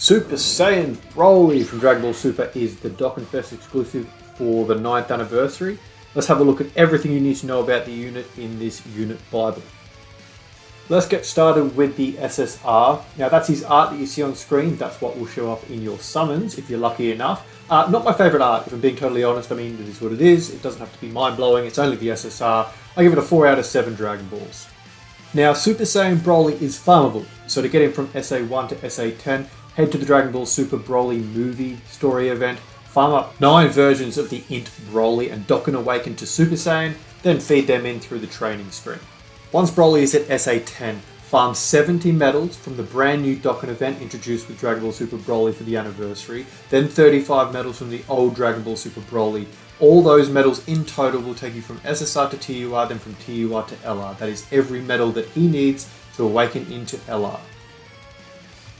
Super Saiyan Broly from Dragon Ball Super is the Dokkan Fest exclusive for the 9th anniversary. Let's have a look at everything you need to know about the unit in this unit Bible. Let's get started with the SSR. Now that's his art that you see on screen. That's what will show up in your summons if you're lucky enough. Not my favourite art, if I'm being totally honest. I mean, it is what it is. It doesn't have to be mind-blowing. It's only the SSR. I give it a 4 out of 7 Dragon Balls. Now, Super Saiyan Broly is farmable. So to get him from SA1 to SA10, head to the Dragon Ball Super Broly movie story event, farm up 9 versions of the Int Broly and Dokkan Awaken to Super Saiyan, then feed them in through the training screen. Once Broly is at SA10, farm 70 medals from the brand new Dokkan event introduced with Dragon Ball Super Broly for the anniversary, then 35 medals from the old Dragon Ball Super Broly. All those medals in total will take you from SSR to TUR, then from TUR to LR. That is every medal that he needs to awaken into LR.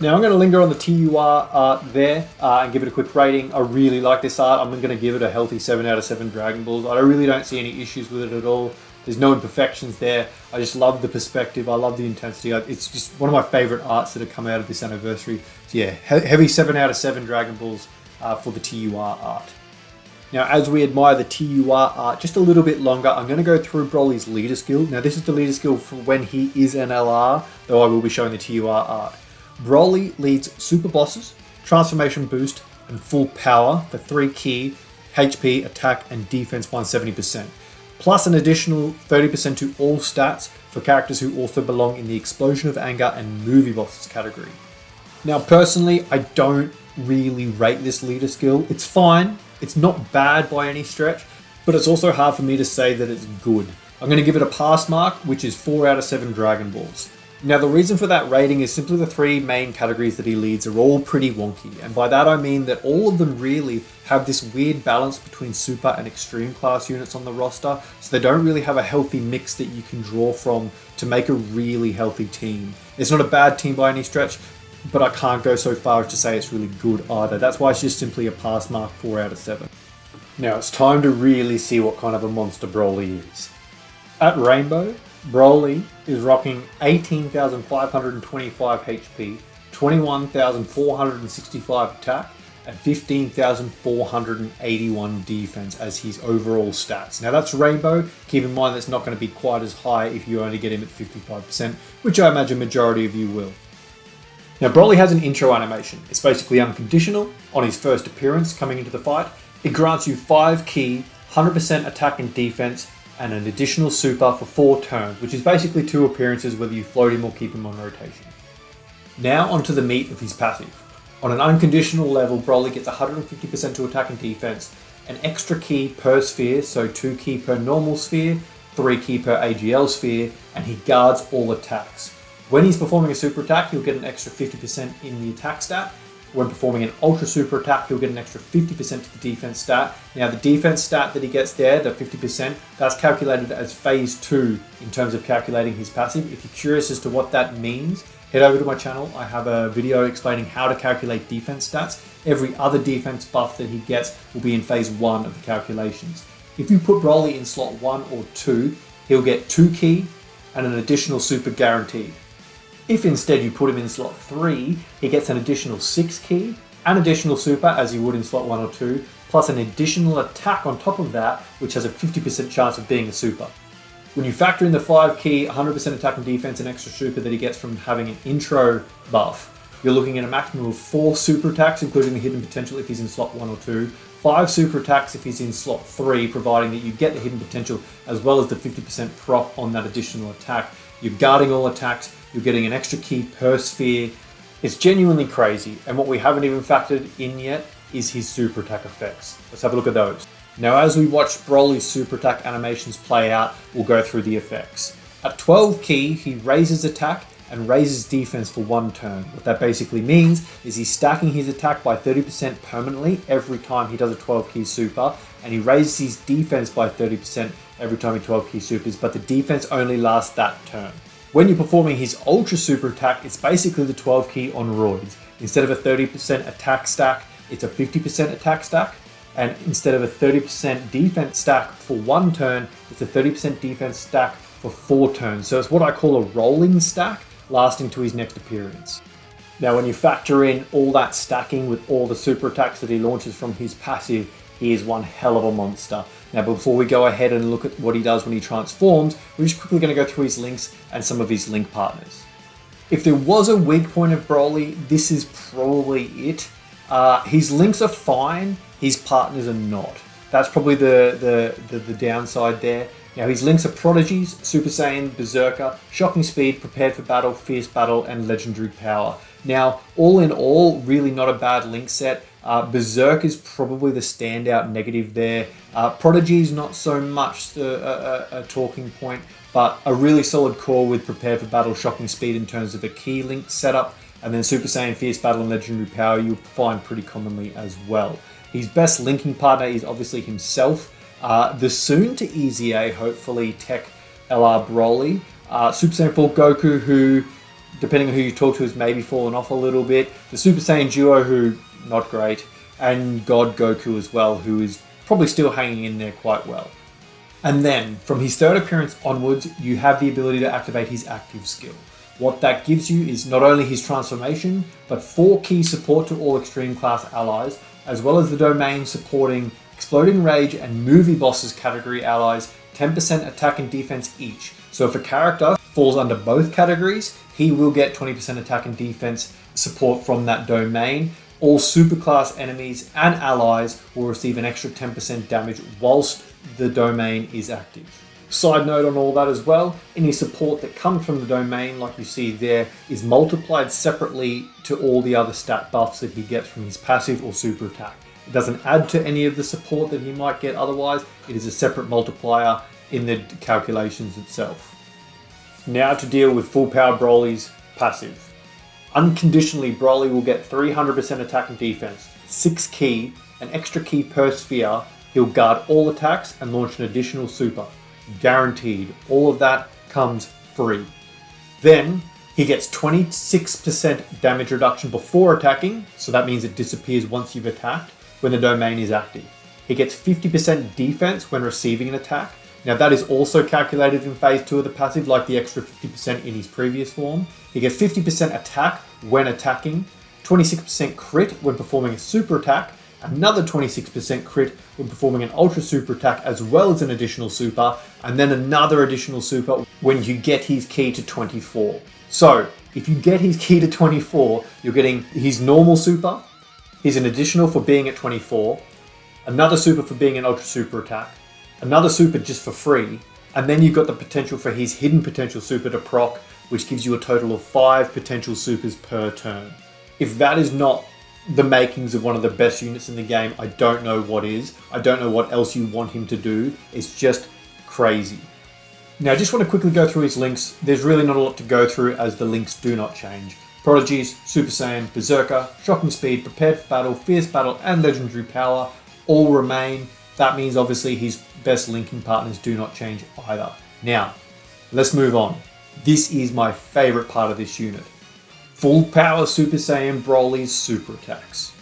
Now I'm going to linger on the TUR art there and give it a quick rating. I really like this art. I'm going to give it a healthy 7 out of 7 Dragon Balls. I really don't see any issues with it at all. There's no imperfections there. I just love the perspective. I love the intensity. It's just one of my favourite arts that have come out of this anniversary. So yeah, heavy 7 out of 7 Dragon Balls for the TUR art. Now, as we admire the TUR art just a little bit longer, I'm going to go through Broly's leader skill. Now, this is the leader skill for when he is an LR, though I will be showing the TUR art. Broly leads super bosses, transformation boost, and full power for 3 key, HP, attack, and defense 170%. Plus an additional 30% to all stats for characters who also belong in the Explosion of Anger and Movie Bosses category. Now, personally, I don't really rate this leader skill. It's fine. It's not bad by any stretch, but it's also hard for me to say that it's good. I'm going to give it a pass mark, which is 4 out of 7 Dragon Balls. Now, the reason for that rating is simply the 3 main categories that he leads are all pretty wonky. And by that I mean that all of them really have this weird balance between super and extreme class units on the roster. So they don't really have a healthy mix that you can draw from to make a really healthy team. It's not a bad team by any stretch, but I can't go so far as to say it's really good either. That's why it's just simply a pass mark, 4 out of 7. Now it's time to really see what kind of a monster Broly is. At Rainbow, Broly is rocking 18,525 HP, 21,465 attack, and 15,481 defense as his overall stats. Now that's Rainbow. Keep in mind that's not going to be quite as high if you only get him at 55%, which I imagine majority of you will. Now, Broly has an intro animation. It's basically unconditional. On his first appearance coming into the fight, it grants you 5 key, 100% attack and defense, and an additional super for 4 turns, which is basically 2 appearances whether you float him or keep him on rotation. Now onto the meat of his passive. On an unconditional level, Broly gets 150% to attack and defense, an extra key per sphere, so 2 key per normal sphere, 3 key per AGL sphere, and he guards all attacks. When he's performing a super attack, he'll get an extra 50% in the attack stat. When performing an ultra super attack, he'll get an extra 50% to the defense stat. Now the defense stat that he gets there, the 50%, that's calculated as phase 2 in terms of calculating his passive. If you're curious as to what that means, head over to my channel. I have a video explaining how to calculate defense stats. Every other defense buff that he gets will be in phase 1 of the calculations. If you put Broly in slot 1 or 2, he'll get 2 key and an additional super guaranteed. If instead you put him in slot 3, he gets an additional 6 key, an additional super as he would in slot 1 or 2, plus an additional attack on top of that, which has a 50% chance of being a super. When you factor in the 5 key, 100% attack and defense, and extra super that he gets from having an intro buff, you're looking at a maximum of 4 super attacks, including the hidden potential if he's in slot 1 or 2, 5 super attacks if he's in slot 3, providing that you get the hidden potential as well as the 50% prop on that additional attack. You're guarding all attacks, you're getting an extra key per sphere. It's genuinely crazy, and what we haven't even factored in yet is his super attack effects. Let's have a look at those. Now, as we watch Broly's super attack animations play out, we'll go through the effects. At 12 key, he raises attack and raises defense for 1 turn. What that basically means is he's stacking his attack by 30% permanently every time he does a 12 key super, and he raises his defense by 30% every time he 12 key supers, but the defense only lasts that turn. When you're performing his ultra super attack, it's basically the 12 key on roids. Instead of a 30% attack stack, it's a 50% attack stack. And instead of a 30% defense stack for 1 turn, it's a 30% defense stack for 4 turns. So it's what I call a rolling stack, lasting to his next appearance. Now, when you factor in all that stacking with all the super attacks that he launches from his passive, he is one hell of a monster. Now, before we go ahead and look at what he does when he transforms, we're just quickly going to go through his links and some of his link partners. If there was a weak point of Broly, this is probably it. His links are fine, his partners are not. That's probably the downside there. Now, his links are Prodigies, Super Saiyan, Berserker, Shocking Speed, Prepared for Battle, Fierce Battle, and Legendary Power. Now, all in all, really not a bad link set. Berserk is probably the standout negative there. Prodigy is not so much a talking point, but a really solid core with Prepared for Battle, Shocking Speed in terms of a key link setup. And then Super Saiyan, Fierce Battle, and Legendary Power you'll find pretty commonly as well. His best linking partner is obviously himself. The soon to EZA, hopefully, Tech LR Broly. Super Saiyan 4 Goku, who, depending on who you talk to, has maybe fallen off a little bit. The Super Saiyan Duo, who, not great. And God Goku as well, who is probably still hanging in there quite well. And then, from his third appearance onwards, you have the ability to activate his active skill. What that gives you is not only his transformation, but 4 key support to all extreme class allies, as well as the domain supporting Exploding Rage and Movie Bosses category allies, 10% attack and defense each. So if a character falls under both categories, he will get 20% attack and defense support from that domain. All superclass enemies and allies will receive an extra 10% damage whilst the domain is active. Side note on all that as well, any support that comes from the domain, like you see there, is multiplied separately to all the other stat buffs that he gets from his passive or super attack. It doesn't add to any of the support that he might get otherwise, it is a separate multiplier in the calculations itself. Now to deal with Full Power Broly's passive. Unconditionally, Broly will get 300% attack and defense, 6 key, an extra key per sphere. He'll guard all attacks and launch an additional super. Guaranteed. All of that comes free. Then he gets 26% damage reduction before attacking, so that means it disappears once you've attacked when the domain is active. He gets 50% defense when receiving an attack. Now that is also calculated in phase 2 of the passive, like the extra 50% in his previous form. He gets 50% attack when attacking, 26% crit when performing a super attack, another 26% crit when performing an ultra super attack as well as an additional super, and then another additional super when you get his key to 24. So if you get his key to 24, you're getting his normal super, he's an additional for being at 24, another super for being an ultra super attack, another super just for free, and then you've got the potential for his hidden potential super to proc, which gives you a total of 5 potential supers per turn. If that is not the makings of one of the best units in the game, I don't know what is. I don't know what else you want him to do. It's just crazy. Now I just want to quickly go through his links. There's really not a lot to go through as the links do not change. Prodigies, Super Saiyan, Berserker, Shocking Speed, Prepared for Battle, Fierce Battle, and Legendary Power all remain. That means obviously his best linking partners do not change either. Now, let's move on. This is my favorite part of this unit. Full Power Super Saiyan Broly's super attacks.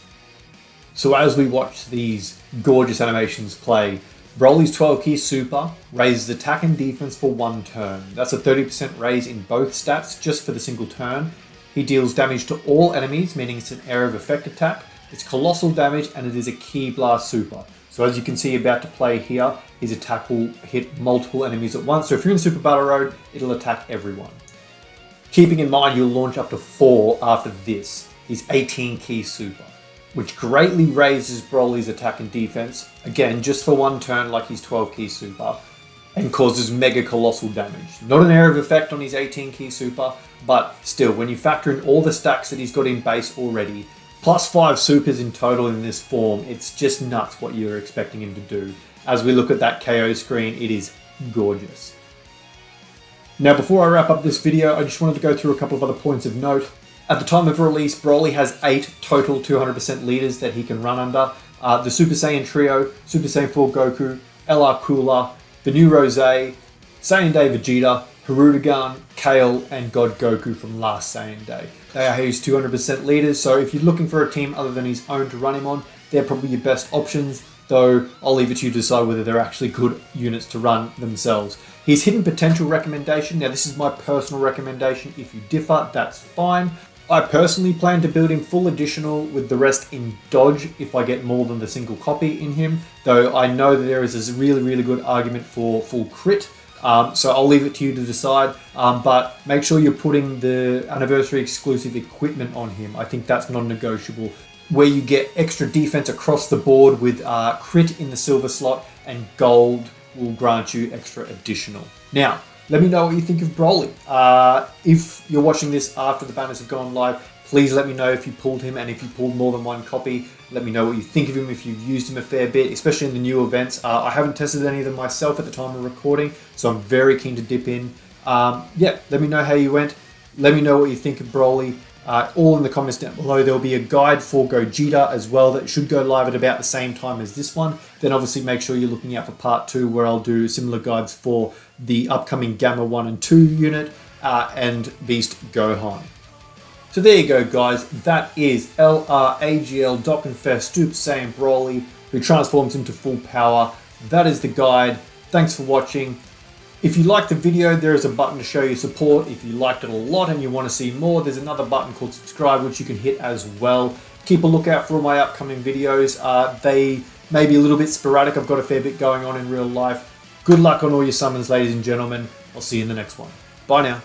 So as we watch these gorgeous animations play, Broly's 12 key super raises attack and defense for 1 turn. That's a 30% raise in both stats just for the single turn. He deals damage to all enemies, meaning it's an area of effect attack. It's colossal damage and it is a key blast super. So as you can see about to play here, his attack will hit multiple enemies at once. So if you're in Super Battle Road, it'll attack everyone. Keeping in mind you'll launch up to 4 after this, his 18 key super, which greatly raises Broly's attack and defense, again just for 1 turn like his 12 key super, and causes mega colossal damage. Not an area of effect on his 18 key super, but still, when you factor in all the stacks that he's got in base already, plus 5 supers in total in this form, it's just nuts what you're expecting him to do. As we look at that KO screen, it is gorgeous. Now before I wrap up this video, I just wanted to go through a couple of other points of note. At the time of release, Broly has 8 total 200% leaders that he can run under. The Super Saiyan Trio, Super Saiyan 4 Goku, LR Cooler, the new Rose, Saiyan Day Vegeta, Hirudegan, Kale, and God Goku from last Saiyan Day. They are his 200% leaders, so if you're looking for a team other than his own to run him on, they're probably your best options, though I'll leave it to you to decide whether they're actually good units to run themselves. His hidden potential recommendation, now this is my personal recommendation, if you differ, that's fine. I personally plan to build him full additional with the rest in dodge if I get more than the single copy in him, though I know that there is a really good argument for full crit, so I'll leave it to you to decide, but make sure you're putting the anniversary exclusive equipment on him. I think that's non-negotiable, where you get extra defense across the board with crit in the silver slot, and gold will grant you extra additional. Now, let me know what you think of Broly. If you're watching this after the banners have gone live, please let me know if you pulled him, and if you pulled more than one copy, let me know what you think of him, if you've used him a fair bit, especially in the new events. I haven't tested any of them myself at the time of recording, so I'm very keen to dip in. Yeah, let me know how you went. Let me know what you think of Broly. All in the comments down below. There'll be a guide for Gogeta as well that should go live at about the same time as this one. Then obviously make sure you're looking out for part 2, where I'll do similar guides for the upcoming Gamma 1 and 2 unit and Beast Gohan. So there you go, guys. That is LR AGL Dokkan Super Saiyan Broly, who transforms into full power. That is the guide. Thanks for watching. If you liked the video, there is a button to show your support. If you liked it a lot and you want to see more, there's another button called subscribe, which you can hit as well. Keep a lookout for all my upcoming videos. They may be a little bit sporadic. I've got a fair bit going on in real life. Good luck on all your summons, ladies and gentlemen. I'll see you in the next one. Bye now.